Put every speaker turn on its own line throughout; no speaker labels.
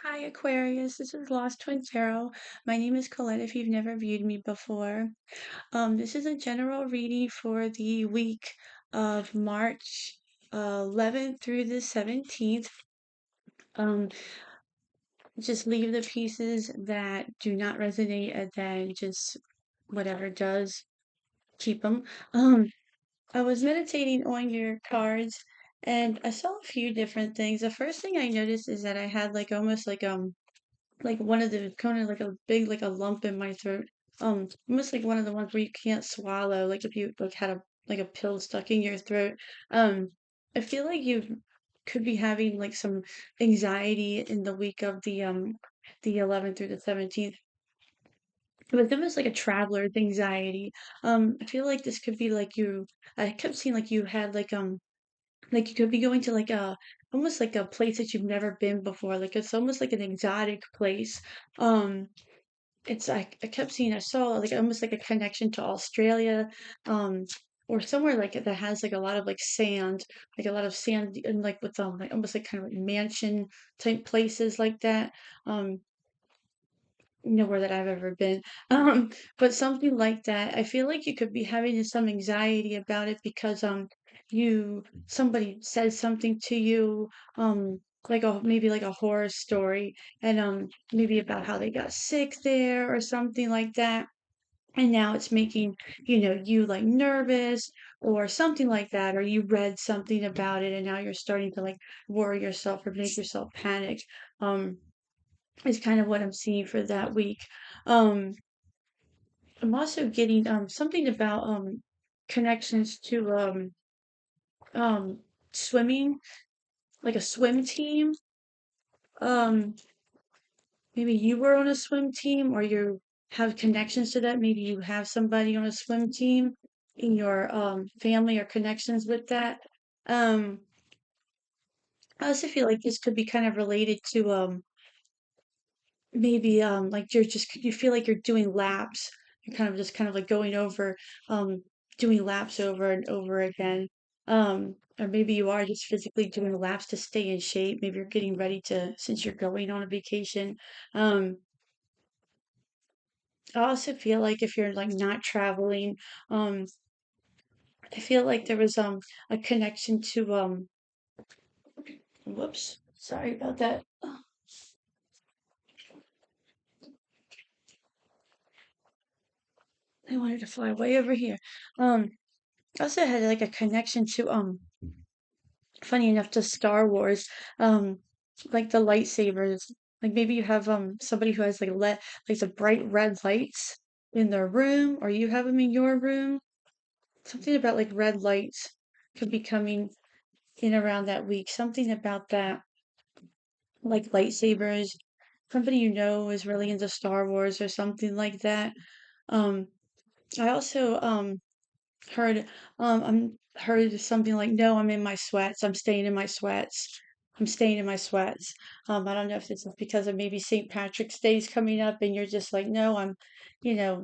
Hi Aquarius, this is Lost Twin Tarot. My name is Colette if you've never viewed me before. This is a general reading for the week of March 11th through the 17th. Um, just leave the pieces that do not resonate and then just whatever does, keep them. I was meditating on your cards and I saw a few different things. The first thing I noticed is that I had like almost like one of the kind of like a big like a lump in my throat. Almost like one of the ones where you can't swallow, like if you like had a like a pill stuck in your throat. Um, I feel like you could be having like some anxiety in the week of the 11th through the 17th. But it's almost like a traveler's anxiety. I feel like this could be like you. I kept seeing like you had like you could be going to like a almost like a place that you've never been before. Like it's almost like an exotic place. Um, it's like I kept seeing, I saw like almost like a connection to Australia, um, or somewhere like that has like a lot of like sand, like a lot of sand and like with like almost like kind of like mansion type places like that. Um, Nowhere that I've ever been. But something like that, I feel like you could be having some anxiety about it because somebody says something to you, like a maybe like a horror story, and maybe about how they got sick there or something like that. And now it's making, you like nervous or something like that, or you read something about it and now you're starting to like worry yourself or make yourself panic. Um, is kind of what I'm seeing for that week. Um, I'm also getting something about connections to um swimming, like a swim team. Um, Maybe you were on a swim team or you have connections to that. Maybe you have somebody on a swim team in your family or connections with that. Um, I also feel like this could be kind of related to maybe like you feel like you're doing laps. You're kind of just kind of like going over doing laps over and over again. Or maybe you are just physically doing laps to stay in shape. Maybe you're getting ready to since you're going on a vacation. Um I also feel like if you're like not traveling, um I feel like there was a connection to whoops, sorry about that. I wanted to fly way over here. I also had like a connection to funny enough to Star Wars, um, like the lightsabers. Like maybe you have somebody who has like the bright red lights in their room, or you have them in your room. Something about like red lights could be coming in around that week. Something about that, like lightsabers. Somebody you know is really into Star Wars or something like that. Um, I also heard heard something like, no, I'm in my sweats, I'm staying in my sweats, I'm staying in my sweats. I don't know if this is because of maybe St. Patrick's Day is coming up and you're just like, no, I'm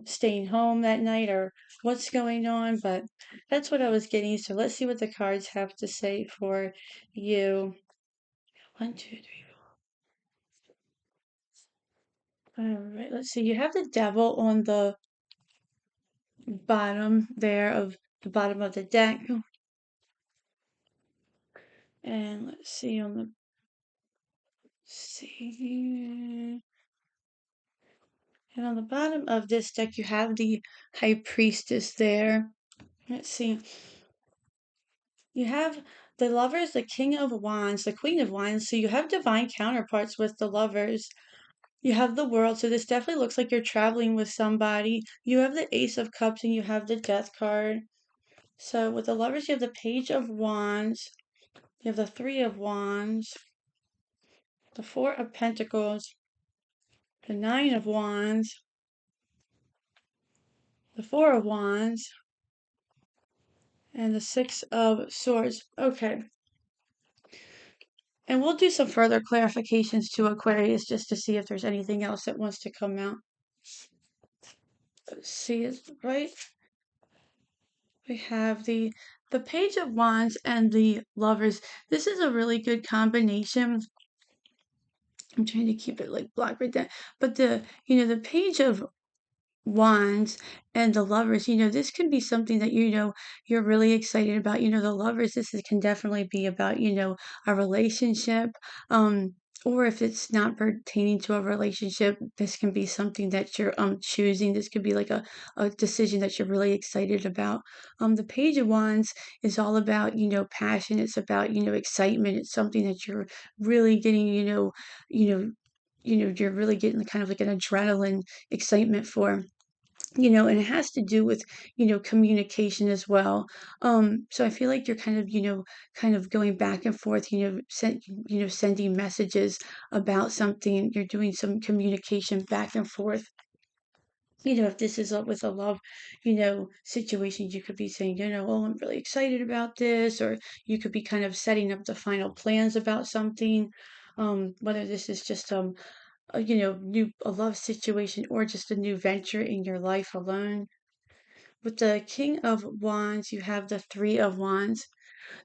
staying home that night or what's going on, but that's what I was getting. So let's see what the cards have to say for you. One, two, three, four. All right, let's see. You have the devil on the bottom there of the bottom of the deck. And let's see on the see. And on the bottom of this deck, you have the High Priestess there. Let's see. You have the Lovers, the King of Wands, the Queen of Wands. So you have divine counterparts with the Lovers. You have the World. So this definitely looks like you're traveling with somebody. You have the Ace of Cups and you have the Death card. So with the Lovers, you have the Page of Wands. You have the Three of Wands, the Four of Pentacles, the Nine of Wands, the Four of Wands, and the Six of Swords. Okay. And we'll do some further clarifications to Aquarius just to see if there's anything else that wants to come out. Let's see, is right? We have the Page of Wands and the Lovers. This is a really good combination I'm trying to keep it like blocked right there. But the page of wands and the lovers, this could be something that you're really excited about. The lovers, can definitely be about a relationship, um or if it's not pertaining to a relationship, this can be something that you're choosing. This could be like a decision that you're really excited about. The page of wands is all about passion. It's about excitement. It's something that you're really getting, you know you're really getting kind of like an adrenaline excitement for, and it has to do with, communication as well. So I feel like you're kind of going back and forth, sending messages about something. You're doing some communication back and forth. If this is with a love, situation, you could be saying, oh, I'm really excited about this, or you could be kind of setting up the final plans about something. Whether this is just a love situation or just a new venture in your life alone. With the King of Wands, you have the Three of Wands.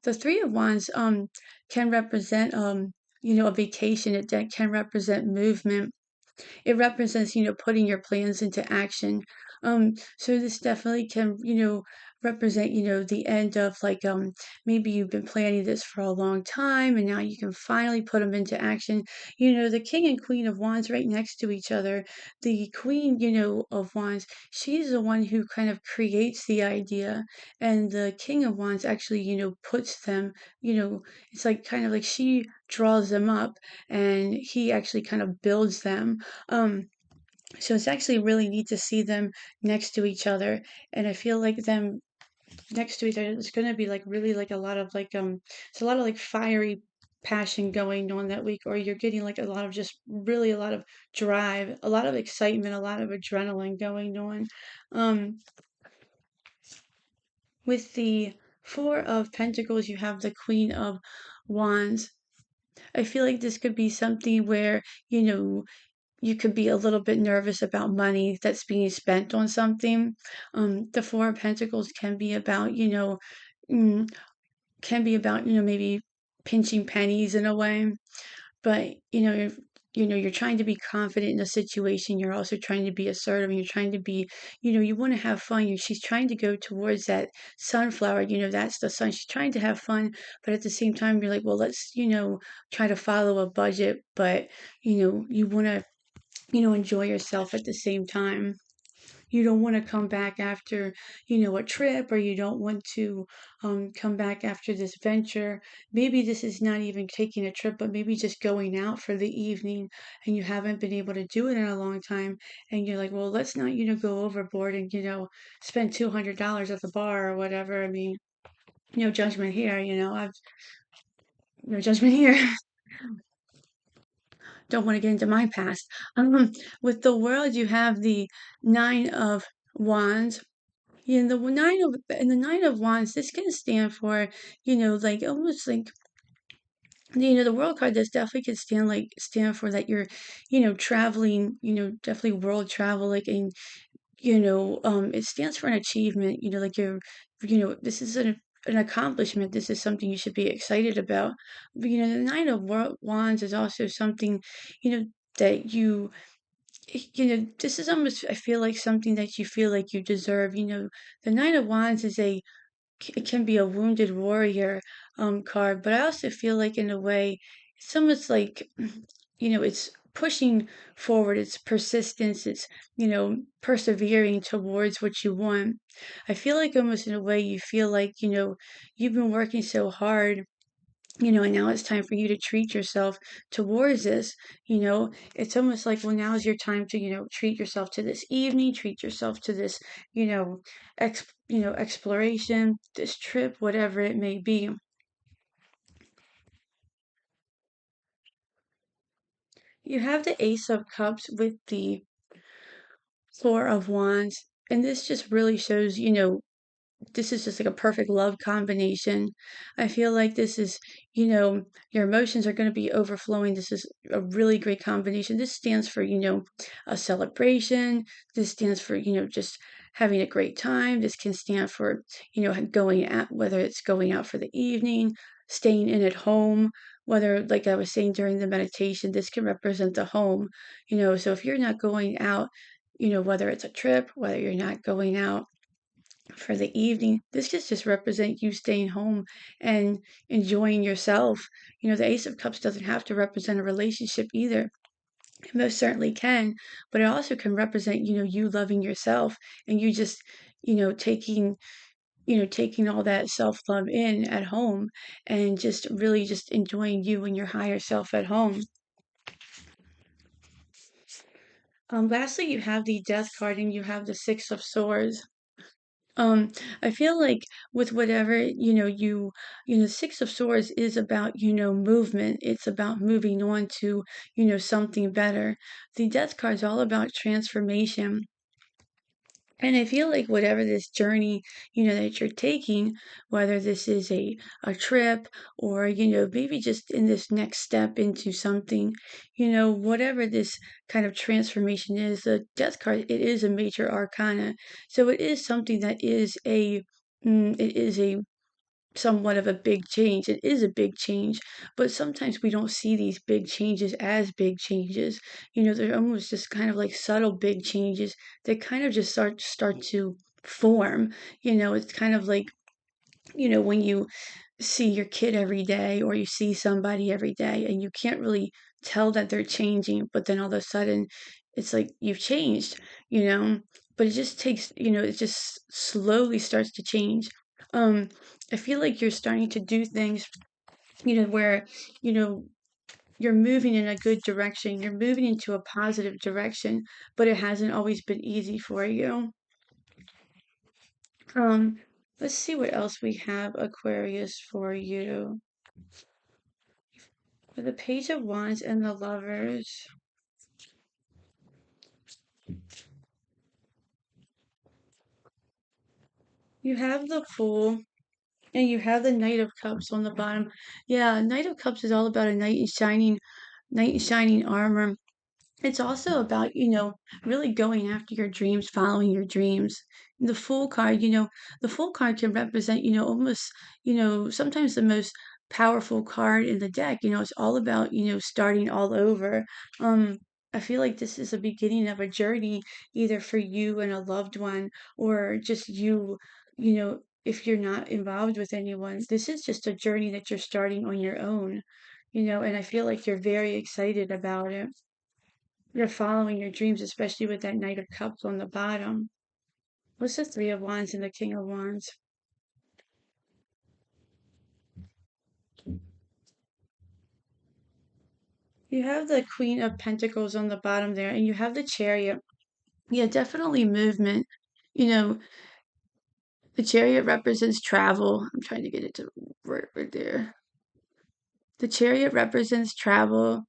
The Three of Wands can represent a vacation. It can represent movement. It represents, putting your plans into action. So this definitely can, represent, the end of like maybe you've been planning this for a long time and now you can finally put them into action. The King and Queen of Wands right next to each other. The Queen, of Wands, she's the one who kind of creates the idea, and the King of Wands actually, puts them, it's like kind of like she draws them up and he actually kind of builds them. um, so it's actually really neat to see them next to each other, and I feel like them next to each other, it's gonna be like really like a lot of like it's a lot of like fiery passion going on that week, or you're getting like a lot of just really a lot of drive, a lot of excitement, a lot of adrenaline going on. Um, with the Four of Pentacles, you have the Queen of Wands. I feel like this could be something where, you could be a little bit nervous about money that's being spent on something. The Four of Pentacles can be about, mm, maybe pinching pennies in a way. But, you're trying to be confident in a situation. You're also trying to be assertive. And you're trying to be, you want to have fun. She's trying to go towards that sunflower. That's the sun. She's trying to have fun, but at the same time, you're like, well, let's, try to follow a budget. But, you want to enjoy yourself at the same time. You don't want to come back after, a trip, or you don't want to come back after this venture. Maybe this is not even taking a trip, but maybe just going out for the evening and you haven't been able to do it in a long time. And you're like, well, let's not, go overboard and, spend $200 at the bar or whatever. I mean, no judgment here, I've no judgment here. Don't want to get into my past. With the world, you have the Nine of Wands. Yeah, the Nine of Wands, this can stand for, like almost like, the world card. This definitely could stand for that you're, traveling, definitely world travel, like, and it stands for an achievement. Like this is an accomplishment. This is something you should be excited about. But, the Nine of Wands is also something, that this is almost, I feel like, something that you feel like you deserve. The Nine of Wands it can be a wounded warrior card, but I also feel like in a way it's almost like, it's pushing forward, it's persistence, it's, persevering towards what you want. I feel like almost in a way you feel like, you've been working so hard, and now it's time for you to treat yourself towards this. It's almost like, well, now is your time to, treat yourself to this evening, treat yourself to this, exploration, this trip, whatever it may be. You have the Ace of Cups with the Four of Wands, and this just really shows, this is just like a perfect love combination. I feel like this is, your emotions are going to be overflowing. This is a really great combination. This stands for, a celebration. This stands for, just having a great time. This can stand for, going out, whether it's going out for the evening, staying in at home. whether, like I was saying during the meditation, this can represent the home, so if you're not going out, whether it's a trip, whether you're not going out for the evening, this just represent you staying home and enjoying yourself. The Ace of Cups doesn't have to represent a relationship either. It most certainly can, but it also can represent, you loving yourself and you just, taking taking all that self-love in at home and just really just enjoying you and your higher self at home. Lastly, you have the Death card and you have the Six of Swords. Um, I feel like with whatever, Six of Swords is about, movement. It's about moving on to, something better. The Death card is all about transformation. And I feel like whatever this journey, that you're taking, whether this is a trip or, maybe just in this next step into something, whatever this kind of transformation is, the death card, it is a major arcana. So it is something that is it is a somewhat of a big change. It is a big change, but sometimes we don't see these big changes as big changes. They're almost just kind of like subtle big changes that kind of just start to form. It's kind of like, when you see your kid every day or you see somebody every day and you can't really tell that they're changing, but then all of a sudden it's like you've changed, you know, but it just takes, it just slowly starts to change. Um, I feel like you're starting to do things, where, you know, you're moving in a good direction, you're moving into a positive direction, but it hasn't always been easy for you. Um, let's see what else we have, Aquarius, for you. For the Page of Wands and the Lovers, you have the Fool and you have the Knight of Cups on the bottom. Yeah, Knight of Cups is all about a knight in shining armor. It's also about, really going after your dreams, following your dreams. The Fool card, the Fool card can represent, almost, sometimes the most powerful card in the deck. It's all about, starting all over. Um, I feel like this is a beginning of a journey, either for you and a loved one, or just if you're not involved with anyone. This is just a journey that you're starting on your own, and I feel like you're very excited about it. You're following your dreams, especially with that Knight of Cups on the bottom. What's the Three of Wands and the King of Wands? You have the Queen of Pentacles on the bottom there, and you have the Chariot. Yeah, definitely movement. You know, the Chariot represents travel. I'm trying to get it to work right there. The Chariot represents travel.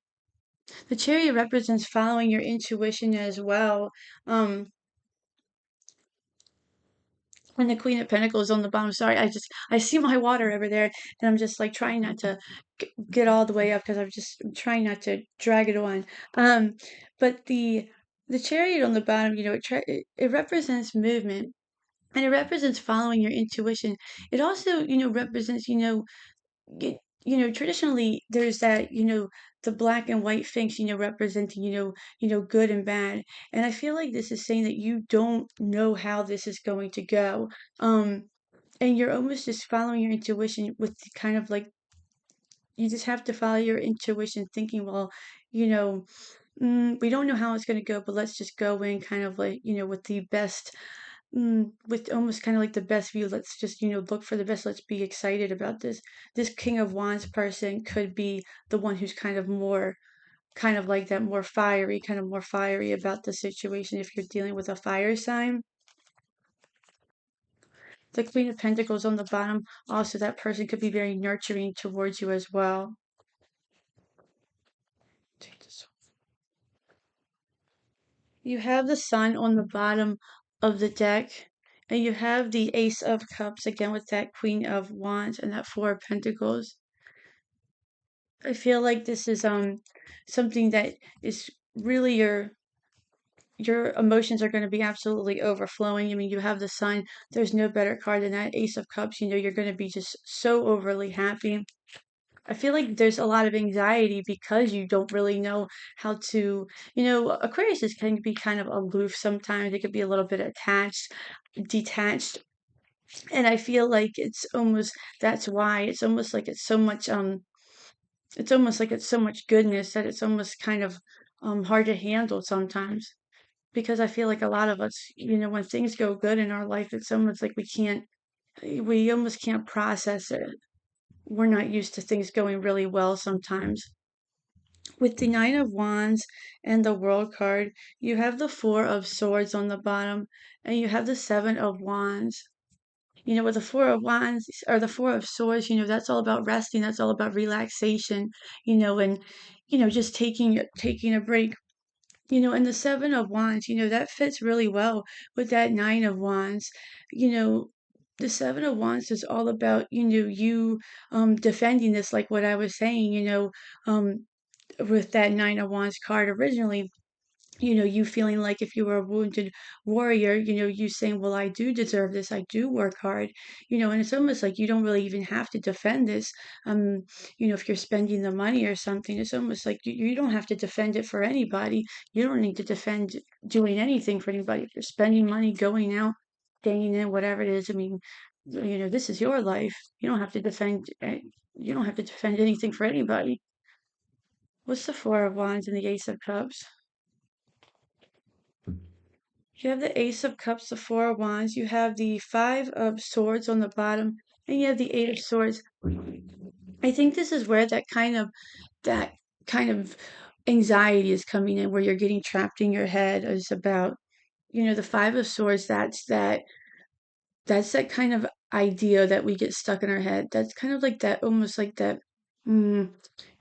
The Chariot represents following your intuition as well. Um, and the Queen of Pentacles on the bottom. Sorry, I see my water over there, and I'm just like trying not to get all the way up because I'm trying not to drag it on. Um, but the Chariot on the bottom, it represents movement and it represents following your intuition. It also, represents, y- traditionally there's that, the black and white things, representing, good and bad. And I feel like this is saying that you don't know how this is going to go. Um, and you're almost just following your intuition with kind of like, you just have to follow your intuition thinking, well, you know, we don't know how it's going to go, but let's just go in kind of like, with the best, with almost kind of like the best view. Let's just, look for the best. Let's be excited about this. This King of Wands person could be the one who's kind of like that, more fiery about the situation if you're dealing with a fire sign. The Queen of Pentacles on the bottom, also that person could be very nurturing towards you as well. Take this. You have the Sun on the bottom of the deck, and you have the Ace of Cups again with that Queen of Wands and that Four of Pentacles. I feel like this is something that is really your emotions are going to be absolutely overflowing. I mean, you have the Sun. There's no better card than that Ace of Cups. You're going to be just so overly happy. I feel like there's a lot of anxiety because you don't really know how to, Aquarius can be kind of aloof sometimes. It could be a little bit attached, detached. And I feel like it's almost, that's why it's almost like it's almost like it's so much goodness that it's almost kind of hard to handle sometimes. Because I feel like a lot of us, when things go good in our life, it's almost like we almost can't process it. We're not used to things going really well sometimes. With the Nine of Wands and the World card, you have the Four of Swords on the bottom, and you have the Seven of Wands. With the Four of Wands or the Four of Swords, that's all about resting, that's all about relaxation, and just taking a break. And the Seven of Wands, that fits really well with that Nine of Wands. You know, the Seven of Wands is all about, you defending this, like what I was saying, with that Nine of Wands card originally, you feeling like if you were a wounded warrior, you saying, well, I do deserve this. I do work hard, and it's almost like you don't really even have to defend this. Um, if you're spending the money or something, it's almost like you don't have to defend it for anybody. You don't need to defend doing anything for anybody. If you're spending money, going out, staying in, whatever it is, I mean, this is your life. You don't have to defend anything for anybody. What's the Four of Wands and the Ace of Cups? You have the Ace of Cups, the Four of Wands, you have the Five of Swords on the bottom, and you have the Eight of Swords. I think this is where that kind of anxiety is coming in, where you're getting trapped in your head is about, the Five of Swords, that's that kind of idea that we get stuck in our head. That's kind of like that, almost like that, mm,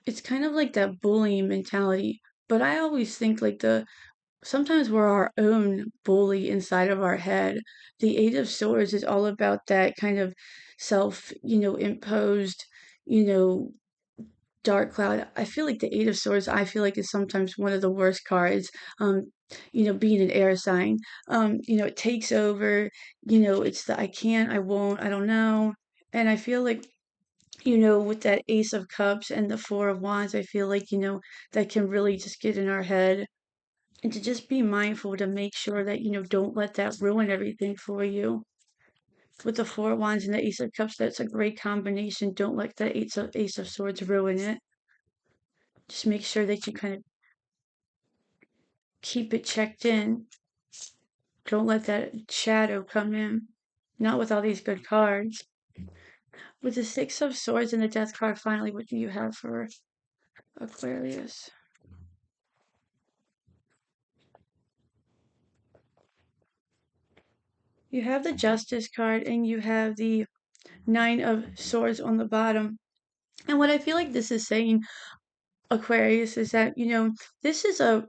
it's kind of like that bullying mentality. But I always think like sometimes we're our own bully inside of our head. The Eight of Swords is all about that kind of self, imposed, you know, dark cloud. I feel like the Eight of Swords, I feel like is sometimes one of the worst cards. Being an air sign, it takes over, it's the I can't, I won't, I don't know. And I feel like, with that Ace of Cups and the Four of Wands, I feel like, that can really just get in our head, and to just be mindful to make sure that, don't let that ruin everything for you. With the Four of Wands and the Ace of Cups, that's a great combination. Don't let the Ace of Swords ruin it. Just make sure that you kind of keep it checked in. Don't let that shadow come in. Not with all these good cards. With the Six of Swords and the Death card, finally, what do you have for Aquarius? You have the Justice card and you have the Nine of Swords on the bottom. And what I feel like this is saying, Aquarius, is that, this is a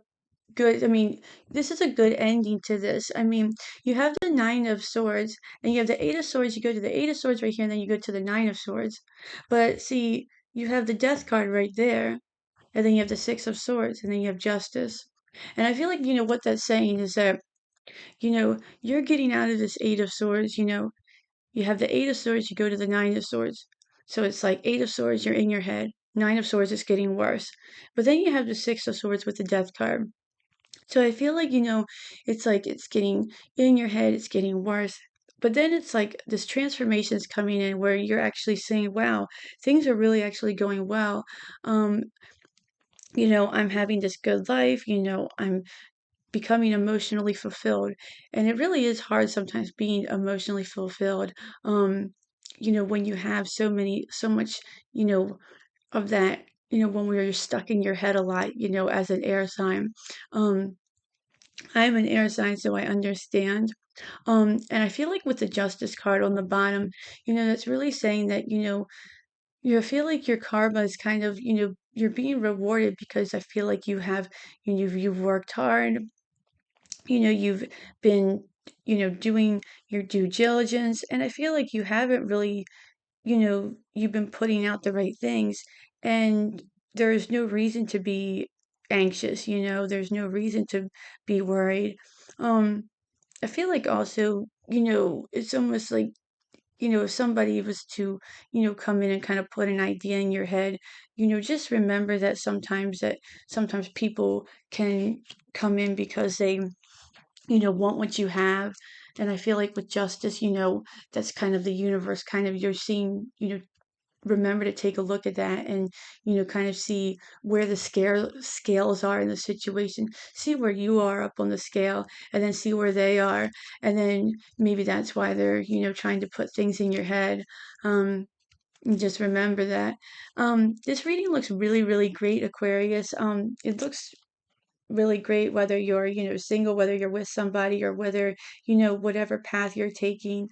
good, I mean, this is a good ending to this. I mean, you have the Nine of Swords and you have the Eight of Swords. You go to the Eight of Swords right here, and then you go to the Nine of Swords. But see, you have the Death card right there, and then you have the Six of Swords, and then you have Justice. And I feel like, what that's saying is that, you're getting out of this Eight of Swords, you have the Eight of Swords, you go to the Nine of Swords. So it's like Eight of Swords, you're in your head. Nine of Swords is getting worse. But then you have the Six of Swords with the Death card. So I feel like, it's like it's getting in your head, it's getting worse. But then it's like this transformation is coming in where you're actually saying, wow, things are really actually going well. Um, I'm having this good life, I'm becoming emotionally fulfilled. And it really is hard sometimes being emotionally fulfilled. When you have so much, you know, of that, when we're stuck in your head a lot, as an air sign. Um, I'm an air sign, so I understand. And I feel like with the Justice card on the bottom, that's really saying that, you feel like your karma is kind of, you're being rewarded because I feel like you've worked hard, you've been, doing your due diligence, and I feel like you haven't really, you've been putting out the right things, and there's no reason to be anxious, there's no reason to be worried. I feel like also, it's almost like if somebody was to, come in and kind of put an idea in your head, just remember that sometimes people can come in because they, want what you have. And I feel like with justice, that's kind of the universe kind of you're seeing, remember to take a look at that and kind of see where the scales are in the situation, see where you are up on the scale, and then see where they are, and then maybe that's why they're trying to put things in your head. And just remember that this reading looks really, really great, Aquarius. It looks really great whether you're single, whether you're with somebody, or whether whatever path you're taking.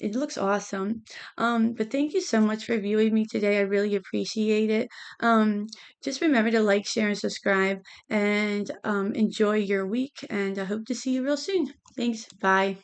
It looks awesome. But thank you so much for viewing me today. I really appreciate it. Just remember to like, share, and subscribe, and enjoy your week, and I hope to see you real soon. Thanks. Bye.